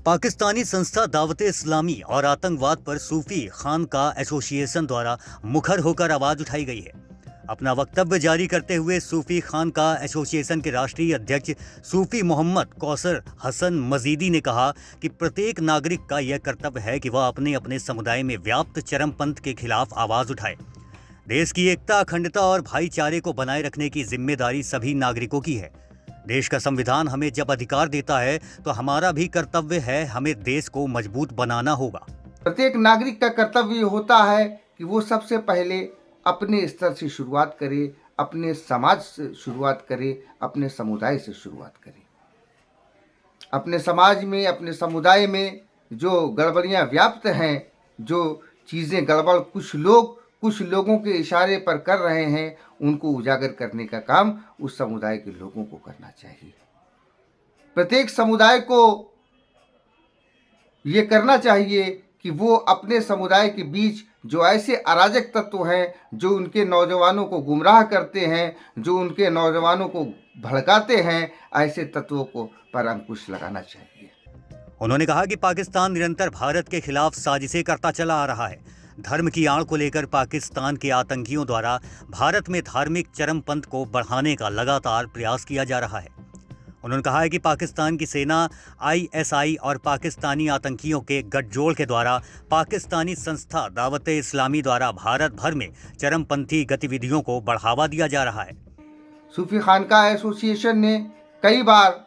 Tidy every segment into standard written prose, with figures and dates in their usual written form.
पाकिस्तानी संस्था दावत-ए-इस्लामी और आतंकवाद पर सूफी खानका एसोसिएशन द्वारा मुखर होकर आवाज उठाई गई है। अपना वक्तव्य जारी करते हुए सूफी खानका एसोसिएशन के राष्ट्रीय अध्यक्ष सूफी मोहम्मद कौसर हसन मजीदी ने कहा कि प्रत्येक नागरिक का यह कर्तव्य है कि वह अपने अपने समुदाय में व्याप्त चरमपंथ के खिलाफ आवाज उठाए। देश की एकता, अखंडता और भाईचारे को बनाए रखने की जिम्मेदारी सभी नागरिकों की है। देश का संविधान हमें जब अधिकार देता है तो हमारा भी कर्तव्य है, हमें देश को मजबूत बनाना होगा। प्रत्येक नागरिक का कर्तव्य होता है कि वो सबसे पहले अपने स्तर से शुरुआत करे, अपने समाज से शुरुआत करे, अपने समुदाय से शुरुआत करे। अपने समाज में, अपने समुदाय में जो गड़बड़ियाँ व्याप्त हैं, जो चीज़ें गड़बड़ कुछ लोगों के इशारे पर कर रहे हैं, उनको उजागर करने का काम उस समुदाय के लोगों को करना चाहिए। प्रत्येक समुदाय को ये करना चाहिए कि वो अपने समुदाय के बीच जो ऐसे अराजक तत्व हैं, जो उनके नौजवानों को गुमराह करते हैं, जो उनके नौजवानों को भड़काते हैं, ऐसे तत्वों को पर अंकुश लगाना चाहिए। उन्होंने कहा कि पाकिस्तान निरंतर भारत के खिलाफ साजिशें करता चला आ रहा है। धर्म की आड़ को लेकर पाकिस्तान के आतंकियों द्वारा भारत में धार्मिक चरमपंथ को बढ़ाने का लगातार प्रयास किया जा रहा है। उन्होंने कहा है कि पाकिस्तान की सेना आईएसआई और पाकिस्तानी आतंकियों के गठजोड़ के द्वारा पाकिस्तानी संस्था दावत-ए-इस्लामी द्वारा भारत भर में चरमपंथी गतिविधियों को बढ़ावा दिया जा रहा है। सूफी खानका एसोसिएशन ने कई बार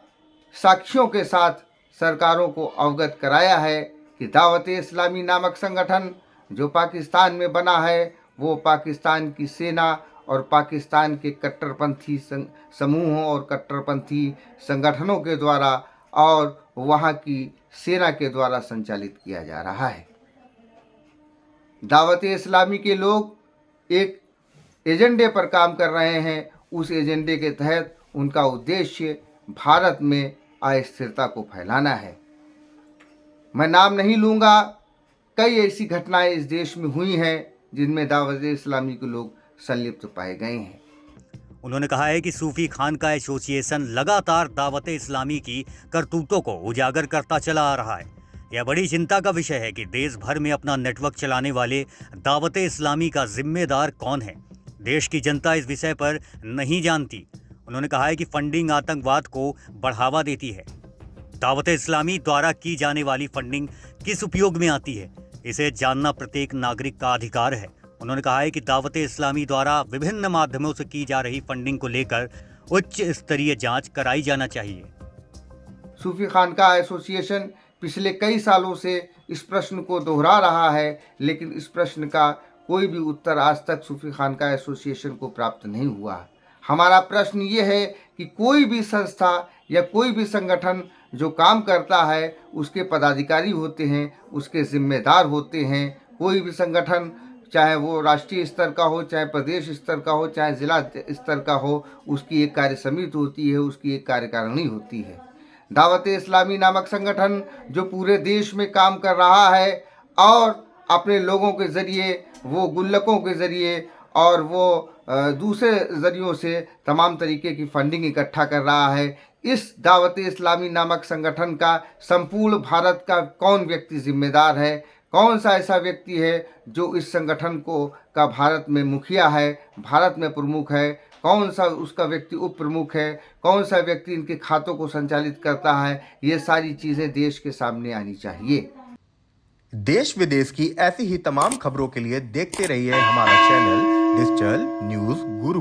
साक्ष्यों के साथ सरकारों को अवगत कराया है कि दावत-ए-इस्लामी नामक संगठन जो पाकिस्तान में बना है, वो पाकिस्तान की सेना और पाकिस्तान के कट्टरपंथी समूहों और कट्टरपंथी संगठनों के द्वारा और वहाँ की सेना के द्वारा संचालित किया जा रहा है। दावत-ए-इस्लामी के लोग एक एजेंडे पर काम कर रहे हैं। उस एजेंडे के तहत उनका उद्देश्य भारत में अस्थिरता को फैलाना है। मैं नाम नहीं लूँगा, कई ऐसी घटनाएं इस देश में हुई हैं जिनमें दावत-ए-इस्लामी के लोग संलिप्त पाए गए हैं। उन्होंने कहा है कि सूफी खानका एसोसिएशन लगातार दावत-ए-इस्लामी की करतूतों को उजागर करता चला आ रहा है। यह बड़ी चिंता का विषय है कि देश भर में अपना नेटवर्क चलाने वाले दावत-ए-इस्लामी का जिम्मेदार कौन है। देश की जनता इस विषय पर नहीं जानती। उन्होंने कहा है कि फंडिंग आतंकवाद को बढ़ावा देती है। दावत-ए-इस्लामी द्वारा की जाने वाली फंडिंग किस उपयोग में आती है, इसे जानना प्रत्येक नागरिक का अधिकार है। उन्होंने कहा है कि दावत-ए-इस्लामी द्वारा विभिन्न माध्यमों से की जा रही फंडिंग को लेकर उच्च स्तरीय जांच कराई जाना चाहिए। सूफी खानका एसोसिएशन पिछले कई सालों से इस प्रश्न को दोहरा रहा है, लेकिन इस प्रश्न का कोई भी उत्तर आज तक सूफी खानका एसोसिएशन को प्राप्त नहीं हुआ। हमारा प्रश्न ये है कि कोई भी संस्था या कोई भी संगठन जो काम करता है, उसके पदाधिकारी होते हैं, उसके जिम्मेदार होते हैं। कोई भी संगठन, चाहे वो राष्ट्रीय स्तर का हो, चाहे प्रदेश स्तर का हो, चाहे जिला स्तर का हो, उसकी एक कार्य समिति होती है, उसकी एक कार्यकारिणी होती है। दावत-ए-इस्लामी नामक संगठन जो पूरे देश में काम कर रहा है और अपने लोगों के ज़रिए, वो गुल्लकों के ज़रिए और वो दूसरे ज़रियों से तमाम तरीके की फंडिंग इकट्ठा कर रहा है। इस दावत-ए-इस्लामी नामक संगठन का संपूर्ण भारत का कौन व्यक्ति जिम्मेदार है? कौन सा ऐसा व्यक्ति है जो इस संगठन का भारत में मुखिया है, भारत में प्रमुख है? कौन सा उसका व्यक्ति उप प्रमुख है? कौन सा व्यक्ति इनके खातों को संचालित करता है? ये सारी चीज़ें देश के सामने आनी चाहिए। देश विदेश की ऐसी ही तमाम खबरों के लिए देखते रहिए हमारा चैनल डिजिटल न्यूज़ गुरु।